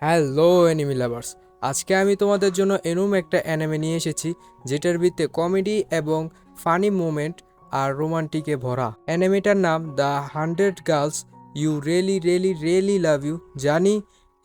Hello enemy lovers, আজকে আমি তোমাদের জন্য এরম একটা অ্যানিমে নিয়ে এসেছি যেটার ভিত্তে কমেডি এবং ফানি মোমেন্ট আর রোমান্টিকে ভরা। অ্যানিমেটার নাম the 100 girls you really really really love you. জানি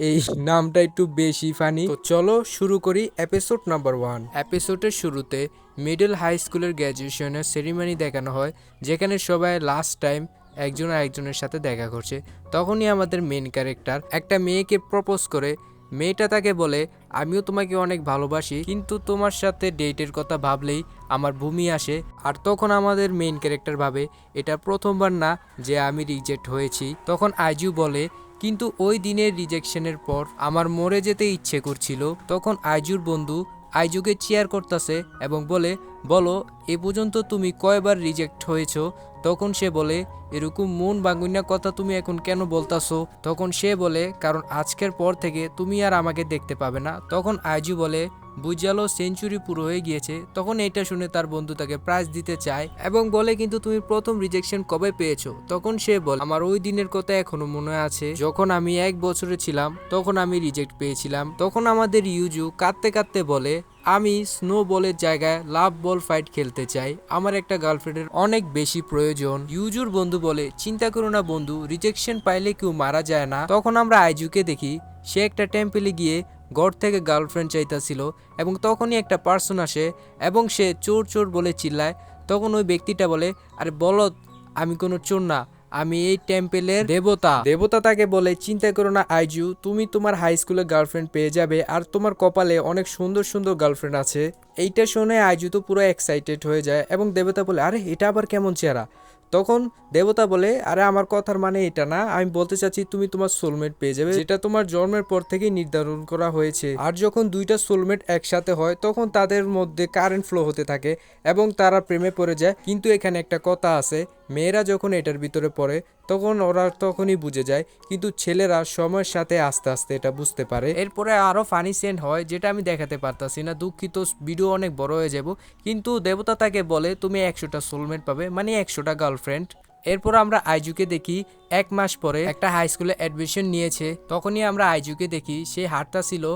এই নামটা একটু বেশি ফানি, তো চলো শুরু করি এপিসোড নাম্বার 1। এপিসোডের শুরুতে মিডল হাই স্কুলের গ্র্যাজুয়েশনের সেরিমনি দেখানো হয়, যেখানে সবাই লাস্ট টাইম একজন আরেকজনের সাথে দেখা করছে। তখনই আমাদের মেন ক্যারেক্টার একটা মেয়েকে প্রপোজ করে। মেয়েটা তাকে বলে, আমিও তোমাকে অনেক ভালোবাসি, কিন্তু তোমার সাথে ডেটের কথা ভাবলেই আমার বমি আসে। আর তখন আমাদের মেইন ক্যারেক্টার ভাবে এটা প্রথমবার না যে আমি রিজেক্ট হয়েছি। তখন আইজু বলে, কিন্তু ওই দিনের রিজেকশনের পর আমার মরে যেতে ইচ্ছে করছিল। তখন আইজুর বন্ধু আইজুকে চেয়ার করতেছে এবং বলে, বলো এ পর্যন্ত তুমি কয়বার রিজেক্ট হয়েছো? তখন সে বলে, এরকম মন বাঙ্গুইনা কথা তুমি এখন কেন বলতাছো? তখন সে বলে, কারণ আজকের পর থেকে তুমি আর আমাকে দেখতে পাবে না। তখন আইজু বলে, বুঝালো সেঞ্চুরি পুরো হয়ে গিয়েছে। তখন এটা শুনে তার বন্ধু তাকে প্রাইজ দিতে চায় এবং বলে, কিন্তু তুমি প্রথম রিজেকশন কবে পেয়েছো? তখন সে বলে, আমার ওই দিনের কথা এখনো মনে আছে, যখন আমি 1 বছরে ছিলাম তখন আমি রিজেক্ট পেয়েছিলাম। তখন আমাদের ইউজু কাঁদতে কাঁদতে বলে, আমি স্নো বলের জায়গায় লাভ বল ফাইট খেলতে চাই, আমার একটা গার্লফ্রেন্ডের অনেক বেশি প্রয়োজন। ইউজুর বন্ধু বলে, চিন্তা করো না বন্ধু, রিজেকশন পাইলে কেউ মারা যায় না। তখন আমরা আইজুকে দেখি সে একটা টেম্পলে গিয়ে ঘর থেকে গার্লফ্রেন্ড চাইতাছিল এবং তখনই একটা পার্সন আসে এবং সে চোর চোর বলে চিল্লায়। তখন ওই ব্যক্তিটা বলে, আরে বলদ, আমি কোনো চোর না, আমি এই টেম্পেলের দেবতা। দেবতা তাকে বলে, চিন্তা করো না আইজু, তুমি তোমার হাই স্কুলে গার্লফ্রেন্ড পেয়ে যাবে আর তোমার কপালে অনেক সুন্দর সুন্দর গার্লফ্রেন্ড আছে। এইটা শুনে আইজু তো পুরো এক্সাইটেড হয়ে যায় এবং দেবতা বলে, আরে এটা আবার কেমন চেহারা? তখন দেবতা বলে, আরে আমার কথার মানে এটা না, আমি বলতে চাচ্ছি তুমি তোমার সোলমেট পেয়ে যাবে, যেটা তোমার জন্মের পর থেকেই নির্ধারণ করা হয়েছে। আর যখন দুইটা সোলমেট একসাথে হয় তখন তাদের মধ্যে কারেন্ট ফ্লো হতে থাকে এবং তারা প্রেমে পড়ে যায়। কিন্তু এখানে একটা কথা আছে, মেয়েরা যখন এটার ভিতরে পড়ে তখন ওরা তখনই বুঝে যায়, কিন্তু ছেলেরা সময়ের সাথে আস্তে আস্তে এটা বুঝতে পারে। এরপরে আরো ফানি সেন্ড হয়, যেটা আমি দেখাতে পারতাছি না, দুঃখিত, ভিডিও অনেক বড় হয়ে যাব। কিন্তু দেবতা তাকে বলে, তুমি 100টা সোলমেট পাবে, মানে 100টা গার্লফ্রেন্ড। এরপর আমরা আইজুকে দেখি 1 মাস পরে একটা হাই স্কুলে অ্যাডমিশন নিয়েছে। তখনই আমরা আইজুকে দেখি সে হাঁটতাছিল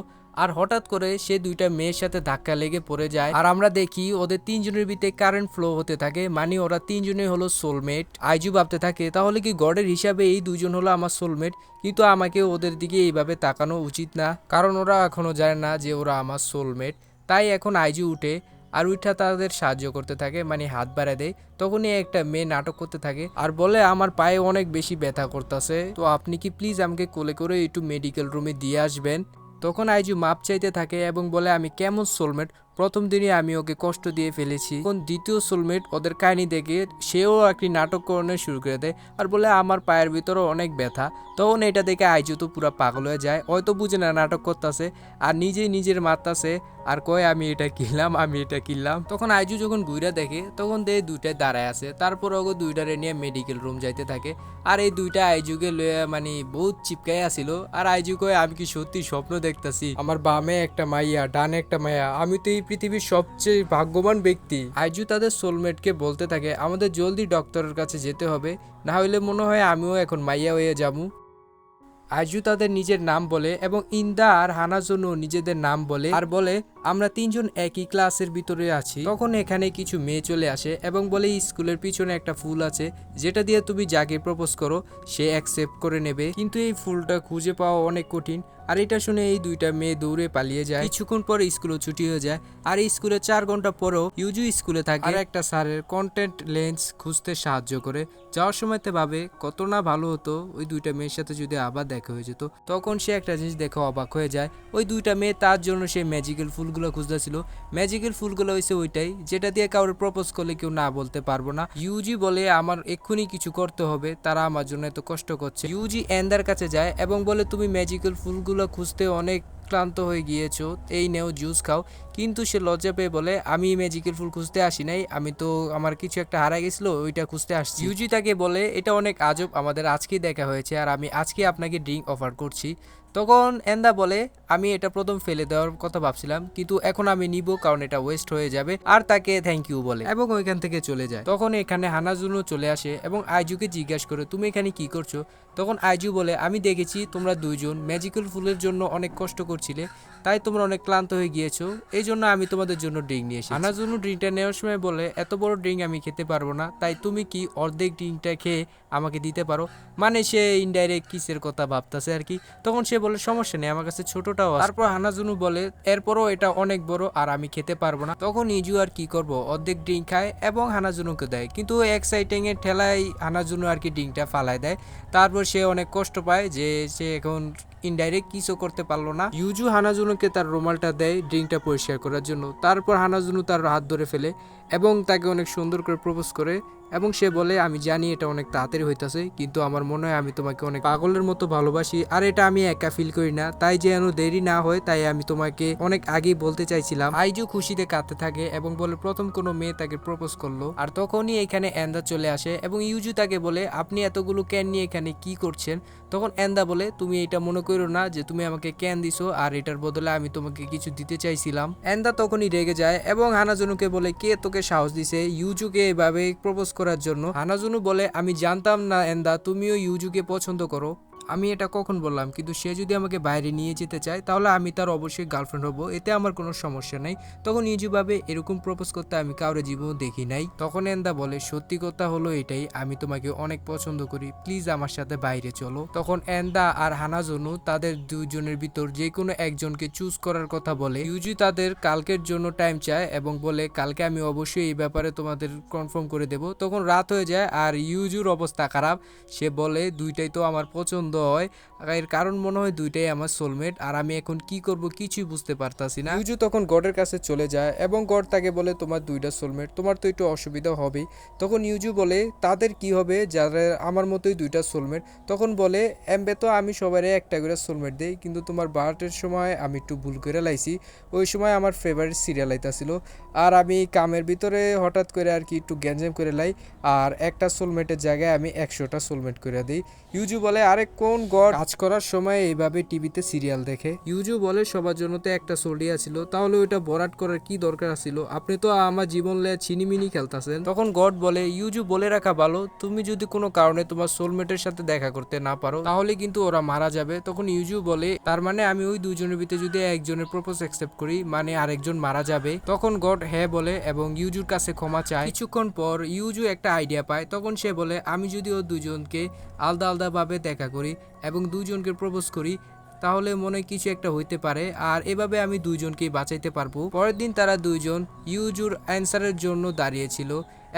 আর হঠাৎ করে সে দুইটা মেয়ের সাথে ধাক্কা লেগে পড়ে যায়। আর আমরা দেখি ওদের তিনজনের ভিতরে কারেন্ট ফ্লো হতে থাকে, মানে ওরা তিনজনই হলো সোলমেট। আইজু ভাবতে থাকে, তাহলে কি গডের হিসাবে এই দুইজন হলো আমার সোলমেট, কিন্তু আমাকে ওদের দিকে এইভাবে তাকানো উচিত না, কারণ ওরা এখনো জানে না যে ওরা আমার সোলমেট। তাই এখন আইজু উঠে আর উঠা তাদের সাহায্য করতে থাকে, মানে হাত বাড়ায় দেয়। তখনই একটা মেয়ে নাটক করতে থাকে আর বলে, আমার পায়ে অনেক বেশি ব্যথা করতেছে, তো আপনি কি প্লিজ আমাকে কোলে করে একটু মেডিকেল রুমে দিয়ে আসবেন? তখন আইজু মাপ চাইতে থাকে এবং বলে, আমি কেমন সোলমেট, প্রথম দিনই আমি ওকে কষ্ট দিয়ে ফেলেছি। তখন দ্বিতীয় সোলমেট ওদের কাহিনী দেখে সেও একটি নাটক করানো শুরু করে দেয় আর বলে, আমার পায়ের ভিতরে অনেক ব্যথা। তখন এটা দেখে আইজু তো পুরো পাগল হয়ে যায়, হয়তো বুঝে না নাটক করতেছে আর নিজেই নিজের মারতাছে আর কয়, আমি এটা কিনলাম, আমি এটা কিনলাম। তখন আইজু যখন গুইরা দেখে তখন দেখে দুইটায় দাঁড়ায় আছে। তারপর ওকে দুইটারে নিয়ে মেডিকেল রুম যাইতে থাকে আর এই দুইটা আইজুকে লইয়া মানে বহুত চিপকাই আসিল। আর আইজু কয়, আমি কি সত্যি স্বপ্ন দেখতাছি? আমার বামে একটা মাইয়া, ডানে একটা মাইয়া, আমি তো এই পৃথিবীর সবচেয়ে ভাগ্যবান ব্যক্তি। আইজু তাদের সোলমেটকে বলতে থাকে, আমাদের জলদি ডক্টরের কাছে যেতে হবে, না হইলে মনে হয় আমিও এখন মাইয়া হয়ে যাবো। আইজু তাদের নিজের নাম বলে এবং ইন্দা আর হানার জন্য নিজেদের নাম বলে আর বলে, আমরা তিনজন একই ক্লাসের ভিতরে আছি। তখন এখানে কিছু মেয়ে চলে আসে এবং বলে, স্কুলের পিছনে একটা ফুল আছে, যেটা দিয়ে তুমি যাকে প্রপোজ করো সে অ্যাকসেপ্ট করে নেবে, কিন্তু এই ফুলটা খুঁজে পাওয়া অনেক কঠিন। আর এটা শুনে এই দুইটা মেয়ে দৌড়ে পালিয়ে যায়। কিছুক্ষণ পরে স্কুলে ছুটি হয়ে যায় আর এই স্কুলে 4 ঘন্টা পরেও ইউজু স্কুলে থাকে আর একটা স্যারের কন্টেন্ট লেন্স খুঁজতে সাহায্য করে। যাওয়ার সময়তে ভাবে কত না ভালো হতো ওই দুইটা মেয়ের সাথে যদি আবার দেখা হয়ে যেত। তখন সে একটা জিনিস দেখে অবাক হয়ে যায়, ওই দুইটা মেয়ে তার জন্য সেই ম্যাজিক্যাল ফুলগুলো খুঁজতেছিল। ম্যাজিক্যাল ফুলগুলো হয়েছে ওইটাই যেটা দিয়ে কাউরে প্রপোজ করলে কেউ না বলতে পারবো না। ইউজি বলে, আমার এক্ষুনি কিছু করতে হবে, তারা আমার জন্য এত কষ্ট করছে। ইউজি এন্দার কাছে যায় এবং বলে, তুমি ম্যাজিক্যাল ফুলগুলো খুঁজতে অনেক ক্লান্ত হয়ে গিয়েছো, এই নেও জুস খাও। কিন্তু সে লজ্জা পেয়ে বলে, আমি ম্যাজিক্যাল ফুল খুঁজতে আসি নাই, আমি তো আমার কিছু একটা হারা গেছিল ওইটা খুঁজতে আসছি। ইউজি তাকে বলে, এটা অনেক আজব, আমাদের আজকেই দেখা হয়েছে আর আমি আজকে আপনাকে ড্রিঙ্ক অফার করছি। তখন এন্দা বলে আমি এটা প্রথম ফেলে দেওয়ার কথা ভাবছিলাম, কিন্তু এখন আমি নিব কারণ এটা ওয়েস্ট হয়ে যাবে, আর তাকে থ্যাংক ইউ বলে এবং ওইখান থেকে চলে যায়। তখন এখানে হানাজুনো চলে আসে এবং আইজুকে জিজ্ঞাসা করে তুমি এখানে কি করছো। তখন আইজু বলে আমি দেখেছি তোমরা দুইজন ম্যাজিক্যাল ফুলের জন্য অনেক কষ্ট করছিলে, তাই তোমরা অনেক ক্লান্ত হয়ে গিয়েছো, এই জন্য আমি তোমাদের জন্য ড্রিঙ্ক নিয়ে এসেছি। হানাজুনো ড্রিঙ্কটা নেওয়ার সময় বলে এত বড় ড্রিঙ্ক আমি খেতে পারবো না, তাই তুমি কি অর্ধেক ড্রিঙ্কটা খেয়ে আমাকে দিতে পারো, মানে সে ইনডাইরেক্ট কিসের কথা ভাবতেছে আর কি। তখন সে বলে সমস্যা নেই, আমার কাছে ছোটটাও আছে। তারপর হানাজুনু বলে এরপরও এটা অনেক বড় আর আমি খেতে পারবো না। তখন ইজু আর কি করব, অর্ধেক ড্রিঙ্ক খায় এবং হানাজুনুকে দেয়, কিন্তু এক্সাইটিং এর ঠেলায় হানাজুনু আর কি ড্রিঙ্কটা ফালায় দেয়। তারপর সে অনেক কষ্ট পায় যে সে এখন ইনডাইরেক্ট কিছু করতে পারলো না। ইউজু হানাজুনুকে তার রুমালটা দেয় ড্রিঙ্কটা পরিষ্কার করার জন্য। তারপর হানাজুনু তার হাত ধরে ফেলে এবং তাকে অনেক সুন্দর করে প্রপোজ করে এবং সে বলে আমি জানি এটা অনেক তাড়াতাড়ি হইতাছে, কিন্তু আমার মনে হয় আমি তোমাকে অনেক পাগলের মতো ভালোবাসি, আর এটা আমি একা ফিল করি না, তাই যেন দেরি না হয় তাই আমি তোমাকে অনেক আগেই বলতে চাইছিলাম। আইজু খুশিতে কাঁদতে থাকে এবং বলে প্রথম কোনো মেয়ে তাকে প্রপোজ করলো। আর তখনই এখানে এন্দা চলে আসে এবং ইউজু তাকে বলে আপনি এতগুলো ক্যান নিয়ে এখানে কি করছেন। তখন এন্দা বলে তুমি এটা মনে করো না যে তুমি আমাকে ক্যান দিছো আর এটার বদলে আমি তোমাকে কিছু দিতে চাইছিলাম। এন্দা তখনই রেগে যায় এবং হানাজুনুকে বলে কে তোকে সাহস দিছে ইউজুকে এভাবে প্রপোজ করার জন্য। হানাজুনু বলে আমি জানতাম না এন্দা তুমিও ইউজুকে পছন্দ করো, আমি এটা কখন বললাম, কিন্তু সে যদি আমাকে বাইরে নিয়ে যেতে চায় তাহলে আমি তার অবশ্যই গার্লফ্রেন্ড হব, এতে আমার কোনো সমস্যা নেই। তখন ইউজু ভাবে এরকম প্রপোজ করতে আমি কাউরে জীবন দেখি নাই। তখন এন্দা বলে সত্যি কথা হলো এটাই, আমি তোমাকে অনেক পছন্দ করি, প্লিজ আমার সাথে বাইরে চলো। তখন এন্দা আর হানাজুনু তাদের দুইজনের ভিতর যে কোনো একজনকে চুজ করার কথা বলে। ইউজু তাদের কালকের জন্য টাইম চায় এবং বলে কালকে আমি অবশ্যই এই ব্যাপারে তোমাদের কনফার্ম করে দেব। তখন রাত হয়ে যায় আর ইউজুর অবস্থা খারাপ, সে বলে দুইটাই তো আমার পছন্দ হয়, এর কারণ মনে হয় দুইটাই আমার সোলমেট, আর আমি এখন কি করব কিছুই বুঝতে পারতাছি না। ইউজু তখন গডের কাছে চলে যায় এবং গড তাকে বলে তোমার দুইটা সোলমেট, তোমার তো একটু অসুবিধা হবেই। তখন ইউজু বলে তাদের কি হবে যারা আমার মতোই দুইটা সোলমেট। তখন বলে এমবে তো আমি সবারই একটা করে সোলমেট দেই, কিন্তু তোমার বার্থডের সময় আমি একটু ভুল করে লাইছি, ওই সময় আমার ফেভারিট সিরিয়াল আইতাছিল আর আমি কামের ভিতরে হঠাৎ করে আর কি একটু গ্যাঞ্জাম করে লাই, আর একটা সোলমেটের জায়গায় আমি 100টা সোলমেট করে দিই। ইউজু বলে আরে কোন গড কাজ করার সময় এইভাবে টিভিতে সিরিয়াল দেখে। ইউজু বলে সবার জন্য তো একটা সোলিয়া ছিল, তাহলে ওইটা বরাট করার কি দরকার ছিল, আপনি তো আমার জীবন লে ছিনিমিনি খেলতেছেন। তখন গড বলে ইউজু বলে রাখা ভালো, তুমি যদি কোনো কারণে তোমার সোলমেটের সাথে দেখা করতে না পারো তাহলে কিন্তু ওরা মারা যাবে। তখন ইউজু বলে তার মানে আমি ওই দুজনের ভিতরে যদি একজনের প্রপোজ অ্যাকসেপ্ট করি মানে আরেকজন মারা যাবে। তখন গড হ্যাঁ বলে এবং ইউজুর কাছে ক্ষমা চায়। কিছুক্ষণ পর ইউজু একটা আইডিয়া পায়, তখন সে বলে আমি যদি ও দুজনকে আলাদা আলাদা ভাবে দেখা করি এবং দুজনকে প্রপোজ করি তাহলে মনে কিছু একটা হইতে পারে, আর এভাবে আমি দুইজনকেই বাঁচাইতে পারবো। পরের দিন তারা দুইজন ইউজুর অ্যান্সারের জন্য দাঁড়িয়েছিল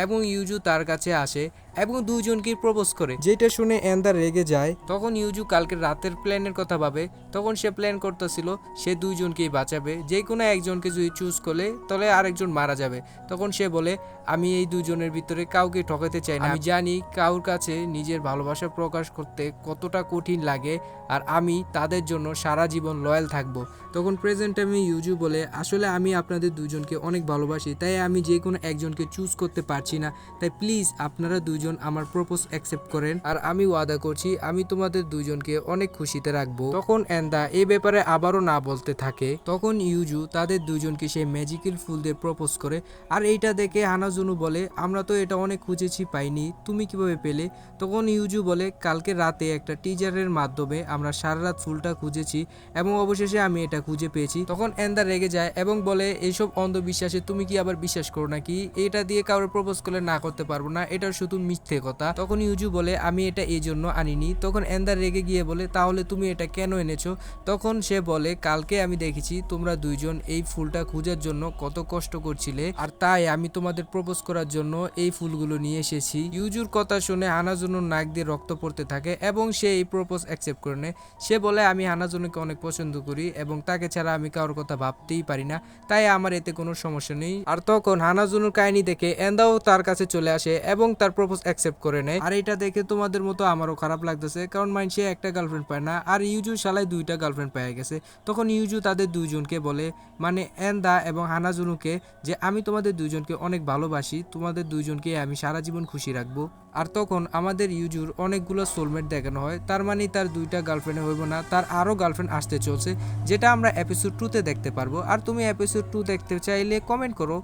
এবং ইউজু তার কাছে আসে এবং দুইজনকে প্রপোজ করে, যেটা শুনে এন্দা রেগে যায়। তখন ইউজু কালকে রাতের প্ল্যানের কথা ভাবে, তখন সে প্ল্যান করতেছিল সে দুইজনকেই বাঁচাবে, যে কোনো একজনকে যদি চুজ করলে তাহলে আরেকজন মারা যাবে। তখন সে বলে আমি এই দুজনের ভিতরে কাউকে ঠকাতে চাই না, আমি জানি কাউর কাছে নিজের ভালোবাসা প্রকাশ করতে কতটা কঠিন লাগে, আর আমি তাদের জন্য সারা জীবন লয়াল থাকবো। তখন প্রেজেন্ট টাইমে ইউজু বলে আসলে আমি আপনাদের দুজনকে অনেক ভালোবাসি, তাই আমি যে কোনো একজনকে চুজ করতে পারছি না, তাই প্লিজ আপনারা দুজন আমার প্রপোজ অ্যাকসেপ্ট করেন, আর আমি ওয়াদা করছি আমি তোমাদের দুজনকে অনেক খুশিতে রাখবো। তখন এন্দা এই ব্যাপারে আবারও না বলতে থাকে। তখন ইউজু তাদের দুজনকে সেই ম্যাজিক্যাল ফুল দিয়ে প্রপোজ করে, আর এইটা দেখে হানাজুনু বলে আমরা তো এটা অনেক খুঁজেছি পাইনি, তুমি কিভাবে পেলে। তখন ইউজু বলে কালকে রাতে একটা টিজারের মাধ্যমে আমরা সারা রাত ফুলটা খুঁজেছি এবং অবশেষে আমি এটা খুঁজে পেয়েছি। তখন এন্দা রেগে যায় এবং বলে এইসব অন্ধবিশ্বাসে তুমি কি আবার বিশ্বাস করো নাকি, এটা দিয়ে কারোর প্রপোজ করলে না করতে পারবো না, এটা শুধু মিথ্যে কথা। তখন ইউজু বলে আমি এটা এই জন্য আনিনি। তখন এন্দা রেগে গিয়ে বলে তাহলে তুমি এটা কেন এনেছো। তখন সে বলে কালকে আমি দেখেছি তোমরা দুইজন এই ফুলটা খোঁজার জন্য কত কষ্ট করছিলে, আর তাই আমি তোমাদের প্রপোজ করার জন্য এই ফুলগুলো নিয়ে এসেছি। ইউজুর কথা শুনে হানাজুনুর নাক দিয়ে রক্ত পড়তে থাকে এবং সে এই প্রপোজ অ্যাকসেপ্ট করে নেয়। সে বলে আমি হানাজুনুকে অনেক পছন্দ করি এবং তাকে ছাড়া আমি কারোর কথা ভাবতেই পারি না, তাই আমার এতে কোনো সমস্যা নেই। আর তখন হানাজুনুর কাহিনী দেখে এন্দাও তার কাছে চলে আসে এবং তার প্রপোজ অ্যাকসেপ্ট করে নেয়। আর এটা দেখে তোমাদের মতো আমারও খারাপ লাগতেছে, কারণ সে একটা গার্লফ্রেন্ড পায় না আর ইউজু শালায় 2টা গার্লফ্রেন্ড পেয়ে গেছে। তখন ইউজু তাদের দুইজনকে বলে, মানে এন্দা এবং হানাজুনুকে, যে আমি তোমাদের দুইজনকে অনেক ভালোবাসি, তোমাদের দুইজনকে আমি সারা জীবন খুশি রাখবো। আর তখন আমাদের ইউজুর অনেকগুলো সোলমেট দেখানো হয়, তার মানে তার 2টা গার্লফ্রেন্ড হইব না, তার আরও গার্লফ্রেন্ড আসতে চলছে, যেটা আমরা এপিসোড 2-তে দেখতে পারবো। আর তুমি এপিসোড 2 দেখতে চাইলে কমেন্ট করো।